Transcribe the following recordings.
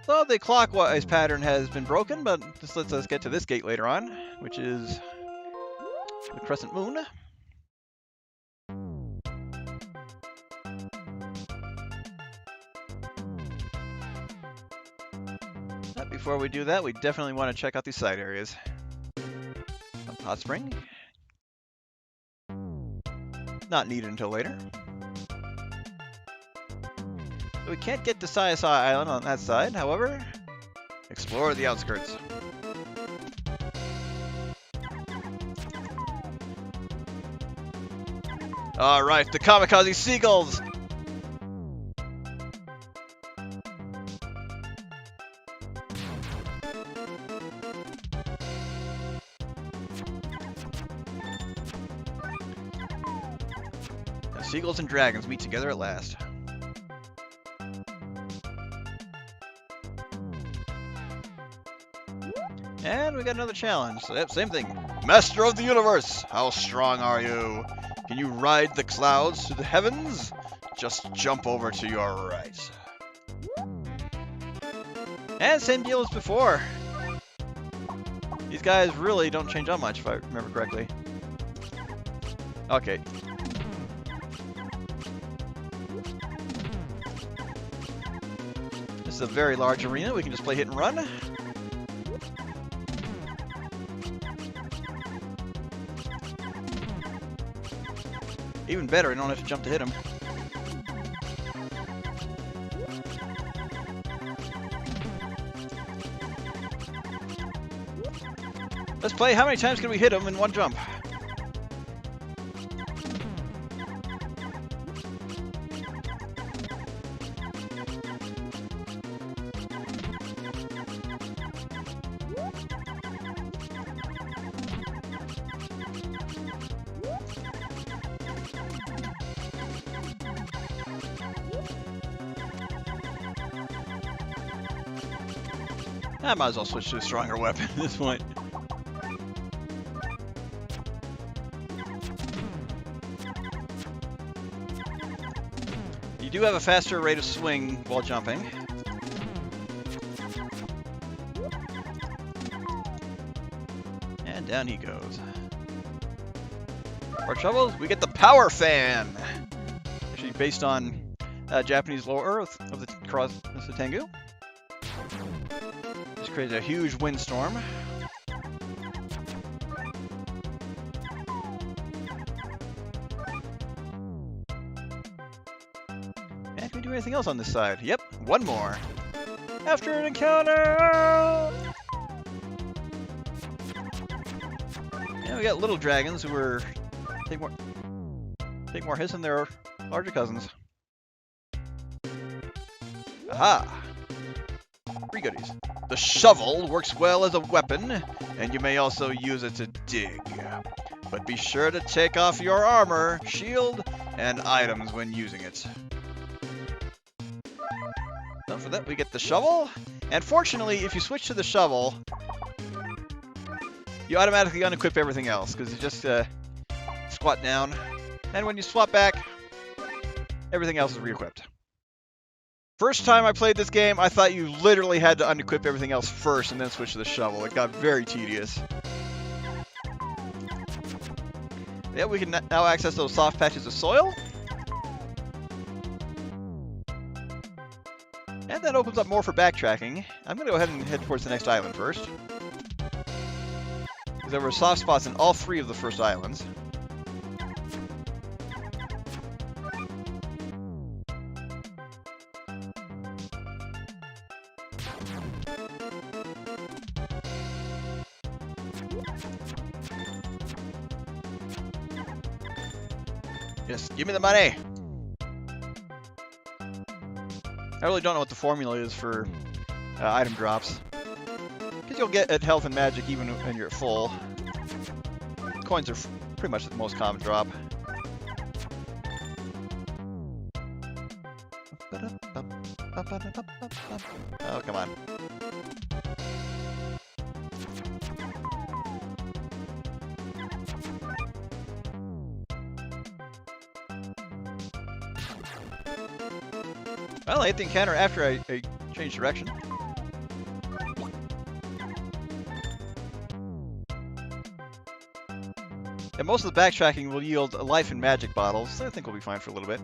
So the clockwise pattern has been broken, but this lets us get to this gate later on, which is the crescent moon. But before we do that, we definitely want to check out these side areas. Hot spring. Not needed until later. So we can't get to CSI Island on that side, however, explore the outskirts. Alright, the kamikaze seagulls! Now, seagulls and dragons meet together at last. And we got another challenge. So, yep, same thing. Master of the universe, how strong are you? Can you ride the clouds to the heavens? Just jump over to your right. And same deal as before. These guys really don't change up much, if I remember correctly. Okay. This is a very large arena. We can just play hit and run. Even better, I don't have to jump to hit him. Let's play. How many times can we hit him in one jump? I might as well switch to a stronger weapon at this point. You do have a faster rate of swing while jumping. And down he goes. For troubles, we get the power fan! Actually based on Japanese lore of the Tengu. Just created a huge windstorm. And can we do anything else on this side? Yep, one more. After an encounter! And we got little dragons who were take more hits than their larger cousins. Aha! 3 goodies. The shovel works well as a weapon, and you may also use it to dig. But be sure to take off your armor, shield, and items when using it. So for that, we get the shovel. And fortunately, if you switch to the shovel, you automatically unequip everything else, because you just squat down. And when you swap back, everything else is re-equipped. First time I played this game, I thought you literally had to unequip everything else first and then switch to the shovel. It got very tedious. Yeah, we can now access those soft patches of soil. And that opens up more for backtracking. I'm going to go ahead and head towards the next island first. Because there were soft spots in all 3 of the first islands. Yes, give me the money! I really don't know what the formula is for item drops. Because you'll get at health and magic even when you're at full. Coins are pretty much the most common drop. Oh, come on. Well, I hit the encounter after I changed direction. And most of the backtracking will yield life and magic bottles, so I think we'll be fine for a little bit.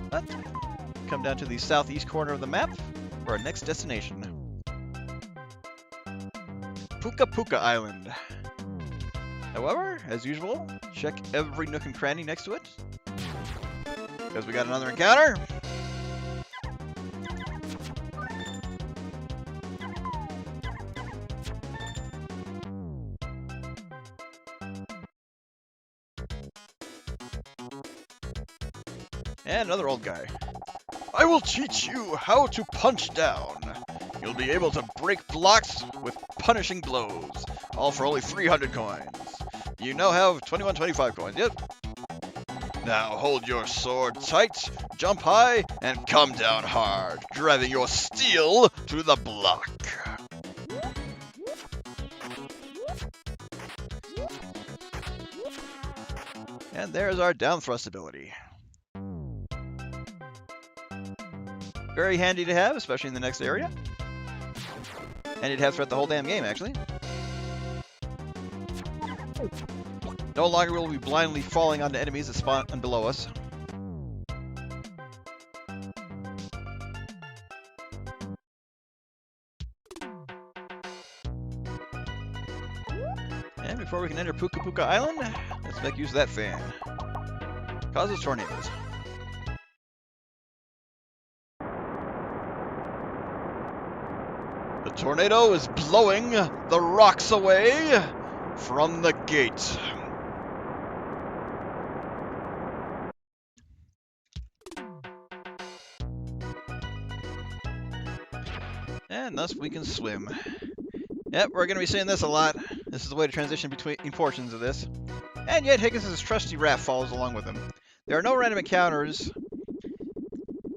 But come down to the southeast corner of the map for our next destination. Puka'ut Island. However, as usual, check every nook and cranny next to it, because we got another encounter. And another old guy. I will teach you how to punch down. You'll be able to break blocks with punishing blows, all for only 300 coins. You now have 2125 coins, yep. Now hold your sword tight, jump high, and come down hard, driving your steel through the block. And there's our down thrust ability. Very handy to have, especially in the next area. And you'd have throughout the whole damn game, actually. No longer will we be blindly falling onto enemies that spawn below us. And before we can enter Puka'ut Island, let's make use of that fan. Causes tornadoes. The tornado is blowing the rocks away from the gate. And thus we can swim. Yep, we're going to be seeing this a lot. This is the way to transition between portions of this. And yet Higgins' trusty raft follows along with him. There are no random encounters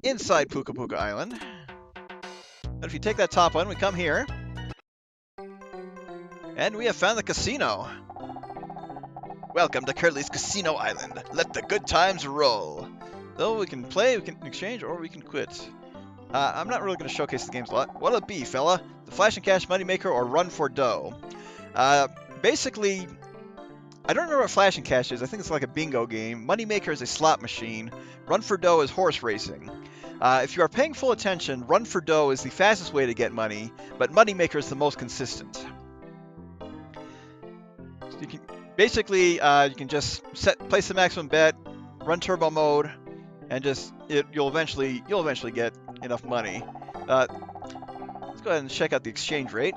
inside Puka'ut Island. But if you take that top one, we come here. And we have found the casino. Welcome to Curly's Casino Island. Let the good times roll. So we can play, we can exchange, or we can quit. I'm not really going to showcase the games a lot. What'll it be, fella? The Flash and Cash Moneymaker or Run for Dough? Basically, I don't remember what Flash and Cash is. I think it's like a bingo game. Moneymaker is a slot machine. Run for Dough is horse racing. If you are paying full attention, Run for Dough is the fastest way to get money, but Moneymaker is the most consistent. So you can, basically, you can just place the maximum bet, run turbo mode, and just you'll eventually get enough money. Let's go ahead and check out the exchange rate.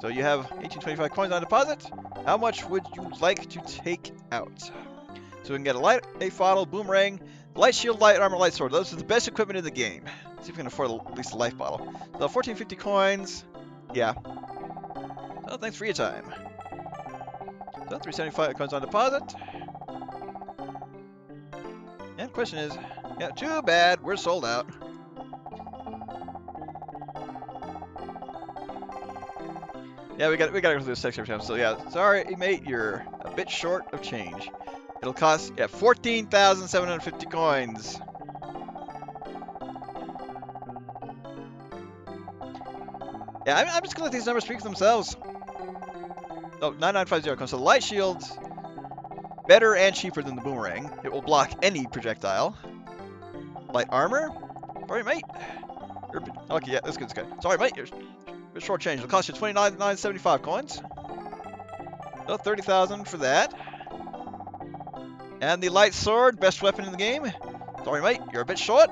So you have 1825 coins on deposit. How much would you like to take out? So we can get a light, a bottle, boomerang, light shield, light armor, light sword. Those are the best equipment in the game. See if we can afford at least a life bottle. So 1450 coins. Yeah. Oh, thanks for your time. So 375 coins on deposit. And the question is, yeah, too bad, we're sold out. Yeah, we got to go through this section every time. So yeah, sorry mate, you're a bit short of change. It'll cost 14,750 coins. Yeah, I'm just gonna let these numbers speak for themselves. Oh, 9950 comes. So the light shield, better and cheaper than the boomerang. It will block any projectile. Light armor. Sorry, mate. Okay, yeah, that's good. Sorry, mate. You're a bit short change. It'll cost you 29,975 coins. So 30,000 for that. And the light sword, best weapon in the game. Sorry, mate. You're a bit short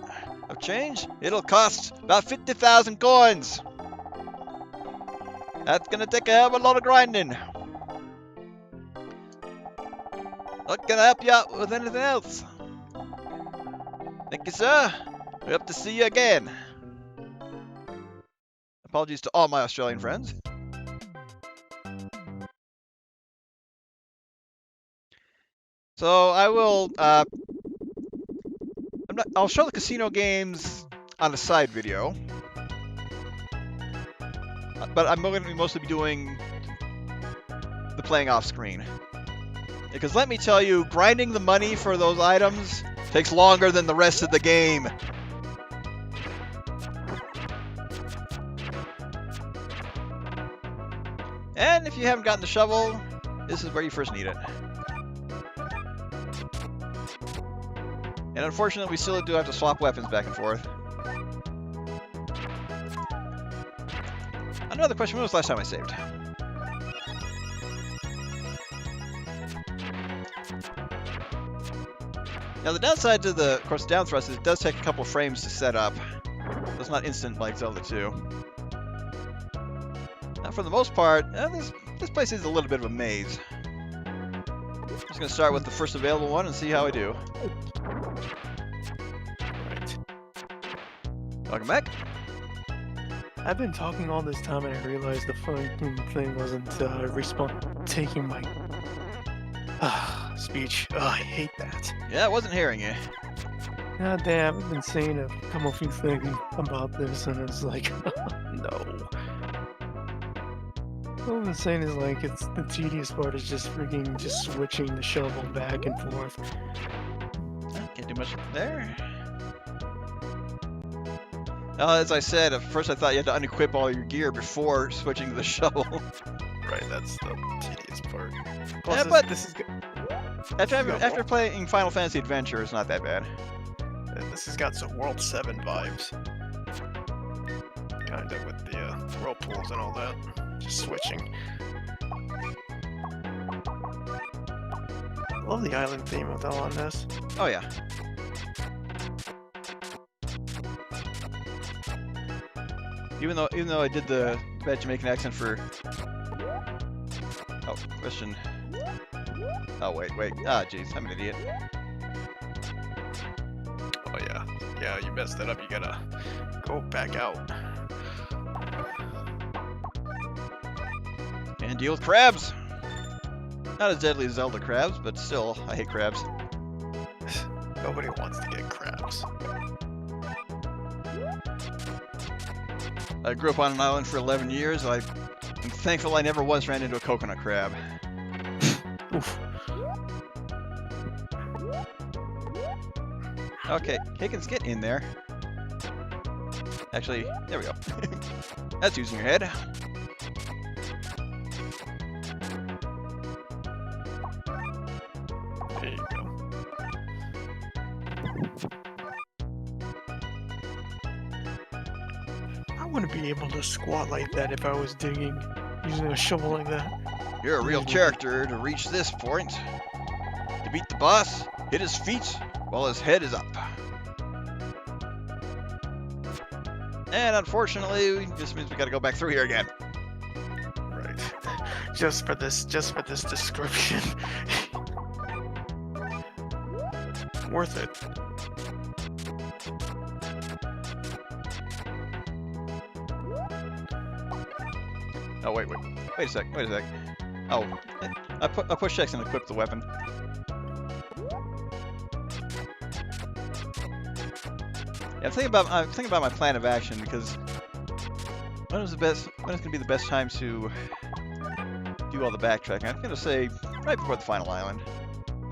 of change. It'll cost about 50,000 coins. That's gonna take a hell of a lot of grinding. Not gonna help you out with anything else. Thank you, sir. We hope to see you again. Apologies to all my Australian friends. So I will. I'll show the casino games on a side video, but I'm going to mostly be doing the playing off screen. Because let me tell you, grinding the money for those items takes longer than the rest of the game. And if you haven't gotten the shovel, this is where you first need it. And unfortunately, we still do have to swap weapons back and forth. Another question, when was the last time I saved? Now the downside to the, of course, down thrust is it does take a couple frames to set up. It's not instant like Zelda 2. Now for the most part, this place is a little bit of a maze. I'm just going to start with the first available one and see how I do. Right. Welcome back. I've been talking all this time and I realized the fucking thing wasn't taking my speech. I hate that. Yeah, I wasn't hearing you. God damn, I've been saying a couple few things about this and it's like, no. All I've been saying is like, it's the tedious part is just freaking just switching the shovel back and forth. Can't do much there. As I said, at first I thought you had to unequip all your gear before switching to the shovel. Right, that's the tedious part. Plus, yeah, but this is good. After playing Final Fantasy Adventure, it's not that bad. This has got some World 7 vibes. Kinda with the whirlpools and all that. Just switching. Love the island theme with all on this. Oh yeah. Even though I did the bad Jamaican accent for... Oh, question. Oh, wait. Ah, jeez, I'm an idiot. Oh, yeah. Yeah, you messed that up. You gotta go back out. And deal with crabs! Not as deadly as Zelda crabs, but still, I hate crabs. Nobody wants to get crabs. I grew up on an island for 11 years. I'm thankful I never once ran into a coconut crab. Oof. Okay, Higgins, get in there. Actually, there we go. That's using your head. There you go. I wouldn't be able to squat like that if I was digging using a shovel like that. You're a real character to reach this point. To beat the boss, hit his feet while his head is up. And unfortunately, this means we gotta go back through here again. Right. Just for this description. Worth it. Oh, wait a sec. Oh, I push X and equip the weapon. Yeah, I'm thinking about my plan of action because when is gonna be the best time to do all the backtracking? I'm gonna say right before the final island,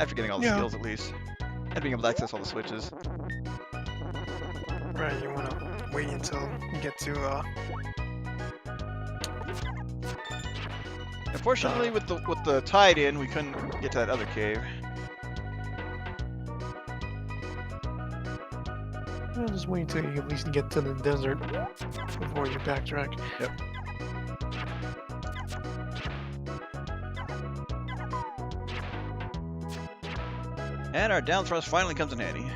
after getting all the skills at least, and being able to access all the switches. Right, you wanna wait until you get to Unfortunately, with the tide in, we couldn't get to that other cave. I'll just wait until you at least get to the desert before you backtrack. Yep. And our down thrust finally comes in handy.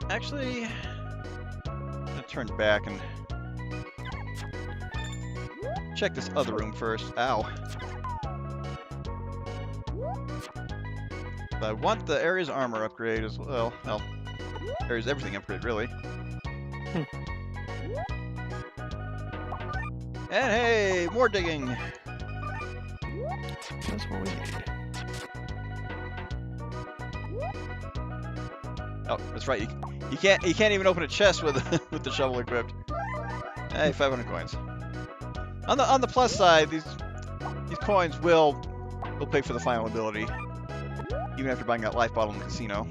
Actually, I'm gonna turn back and check this other room first. Ow. But I want the Ares armor upgrade as well. Well, Ares everything upgrade, really. And hey, more digging! That's what we need. Oh, that's right. You can't even open a chest with with the shovel equipped. Hey, 500 coins. On the plus side, these coins will pay for the final ability, even after buying that life bottle in the casino.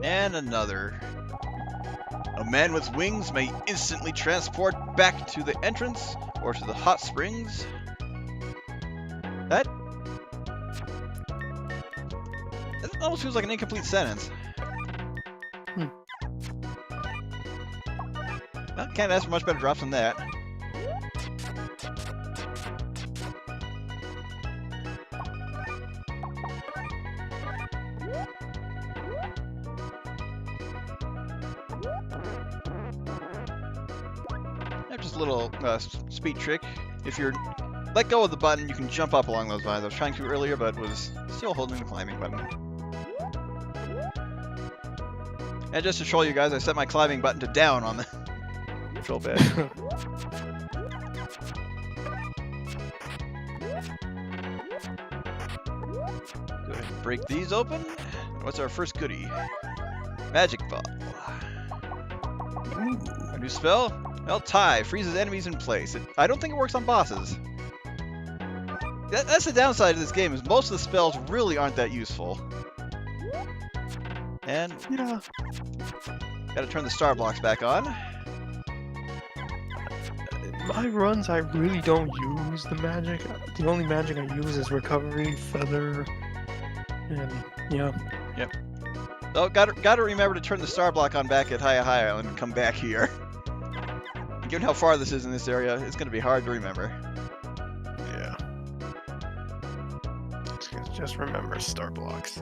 And another. A man with wings may instantly transport back to the entrance or to the hot springs. That almost feels like an incomplete sentence. Well, can't ask for much better drops than that. Just a little speed trick. If you're let go of the button, you can jump up along those vines. I was trying to earlier, but was still holding the climbing button. And just to show you guys, I set my climbing button to down on the control pad. Go ahead and break these open. What's our first goodie? Magic ball. A new spell? Well, tie freezes enemies in place. I don't think it works on bosses. That's the downside of this game, is most of the spells really aren't that useful. And Yeah. gotta turn the star blocks back on. My runs, I really don't use the magic. The only magic I use is recovery, feather, and yeah. Yep. So gotta remember to turn the star block on back at High Island and come back here. Given how far this is in this area, it's going to be hard to remember. Yeah. Just remember star blocks.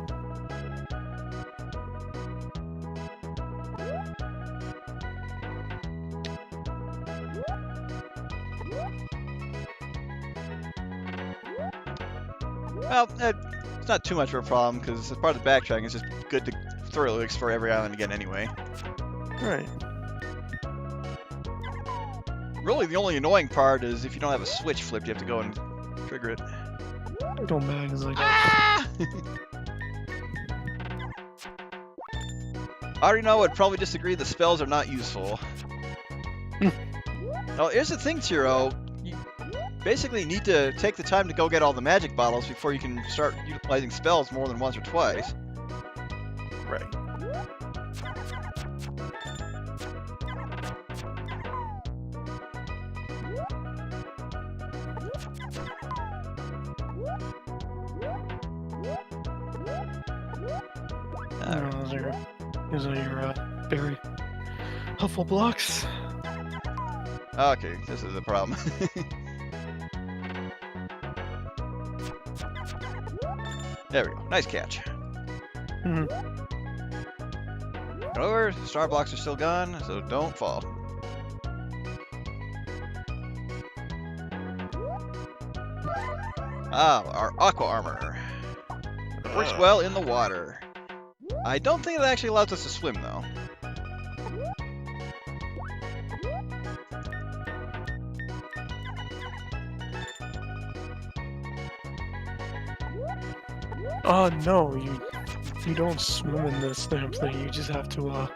Well, it's not too much of a problem, because as part of the backtracking, it's just good to thoroughly explore every island again anyway. Right. Really, the only annoying part is if you don't have a switch flipped, you have to go and trigger it. Don't matter, like Ah! I already know I'd probably disagree, the spells are not useful. Now, here's the thing, Tiro. You basically need to take the time to go get all the magic bottles before you can start utilizing spells more than once or twice. Right. Those are your very helpful blocks. Okay, this is the problem. There we go. Nice catch. Over. Star blocks are still gone, so don't fall. Ah, our aqua armor. It works well in the water. I don't think it actually allows us to swim, though. No, you don't swim in this damn thing. You just have to you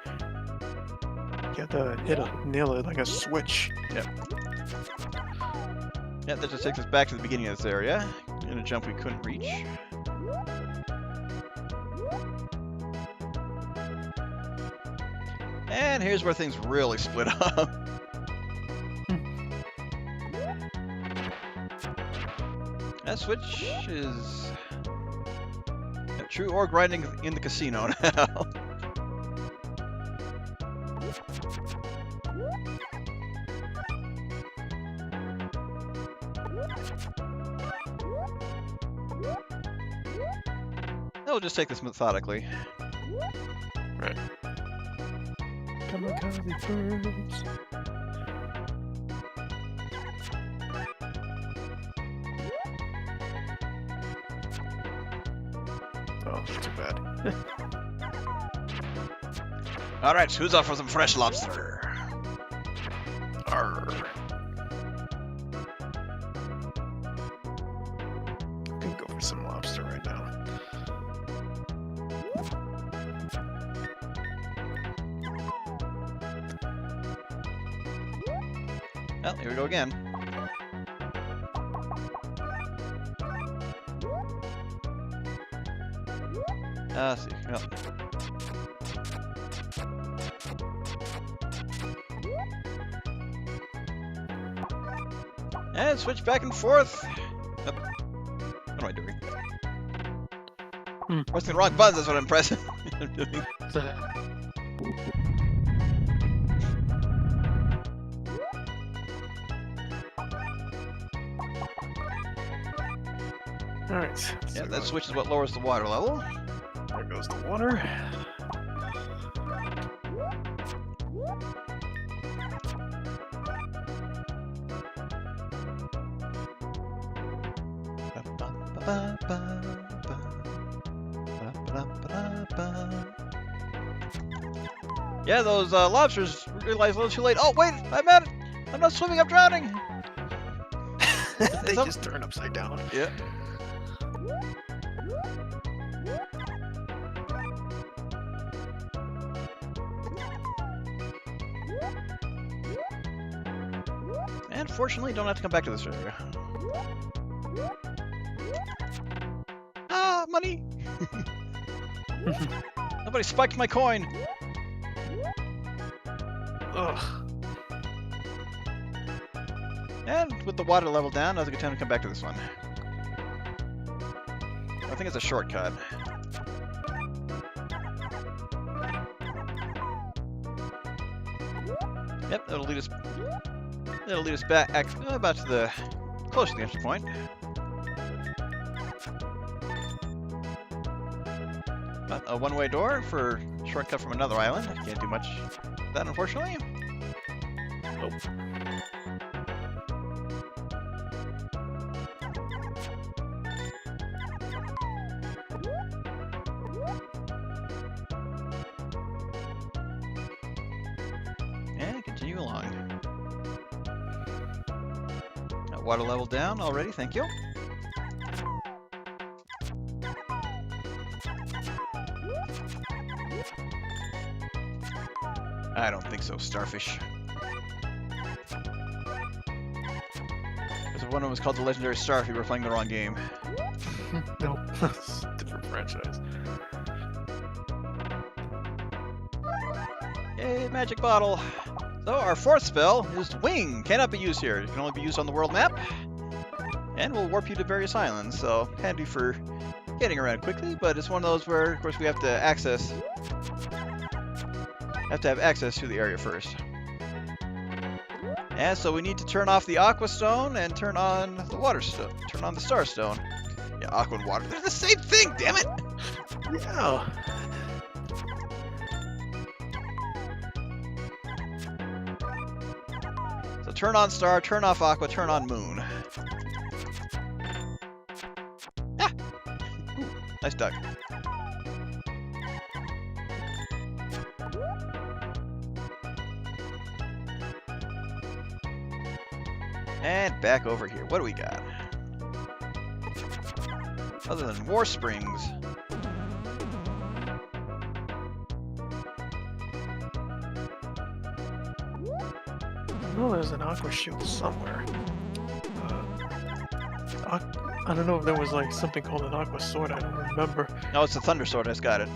have to nail it like a switch. Yep. Yeah, that just takes us back to the beginning of this area. In a jump we couldn't reach. And here's where things really split up. That switch is true ore grinding in the casino now. We'll just take this methodically. Right. Kamikaze birds. Oh, too bad. Alright, who's up for some fresh lobster? Arr. Well, here we go again. Let's see. Well. And switch back and forth. Oh. What am I doing? Pressing the wrong buttons, that's what I'm pressing. I'm doing. Alright. Yeah, that switch is what lowers the water level. There goes the water. Yeah, those lobsters realized a little too late. Oh, wait, I'm at it. I'm not swimming, I'm drowning. They just turn upside down. Yeah. And fortunately, don't have to come back to this area. Ah, money! Nobody spiked my coin. Ugh. And with the water level down, now's a good time to come back to this one. I think it's a shortcut. Yep, that'll lead us. That'll lead us back about to the close to the entry point. A one-way door for shortcut from another island. Can't do much with that, unfortunately. Nope. And continue along. Got water level down already, thank you. I don't think so, Starfish. If one of them was called the Legendary Starfish, we were playing the wrong game. Nope. It's a different franchise. Yay, magic bottle! So our fourth spell is Wing. Cannot be used here. It can only be used on the world map. And will warp you to various islands, so handy for getting around quickly, but it's one of those where, of course, we have to have access to the area first. And so we need to turn off the Aqua Stone and turn on the Water Stone. Turn on the Star Stone. Yeah, Aqua and Water. They're the same thing, damn it! Yeah. So turn on Star, turn off Aqua, turn on Moon. Ah! Ooh, nice duck. And back over here. What do we got? Other than War Springs. I know there's an aqua shield somewhere. I don't know if there was like something called an aqua sword. I don't remember. No, it's the Thunder Sword. I just got it.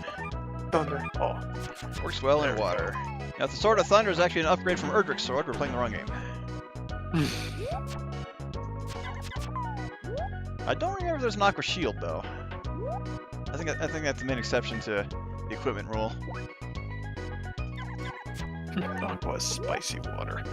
Thunder. Oh. Works well in water. Now, the Sword of Thunder is actually an upgrade from Erdrick's sword. We're playing the wrong game. I don't remember if there's an aqua shield though. I think that's the main exception to the equipment rule. Aqua is spicy water.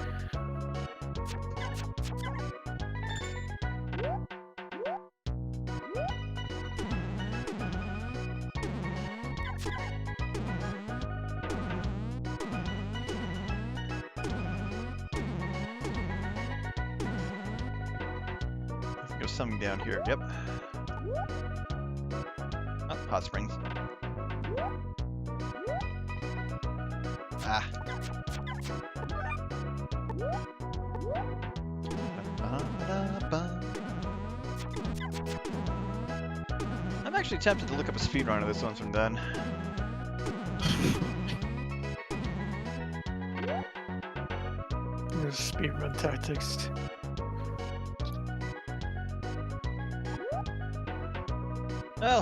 There's something down here. Yep. Oh, hot springs. Ah. I'm actually tempted to look up a speedrun of this once I'm done. Speedrun tactics.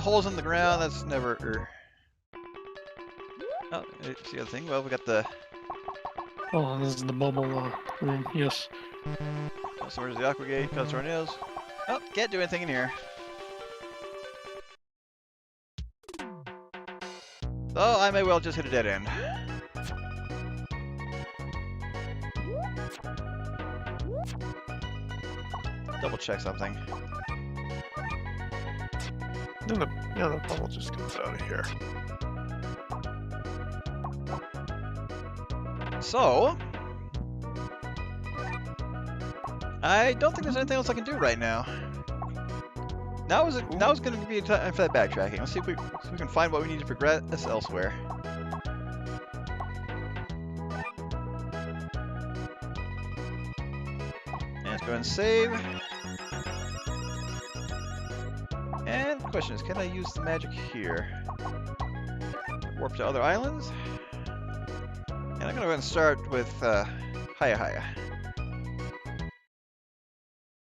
Holes in the ground, that's never... Oh, see the other thing? Well, we got the... Oh, this is the bubble room, yes. So where's the aqua gate? Cut tornadoes. Oh, can't do anything in here. So I may well just hit a dead end. Double check something. Then the bubble just comes out of here. So I don't think there's anything else I can do right now. Now is going to be a time for that backtracking. Let's see if we can find what we need to progress elsewhere. And let's go ahead and save. And the question is, can I use the magic here? Warp to other islands. And I'm going to go ahead and start with Hiya Hiya.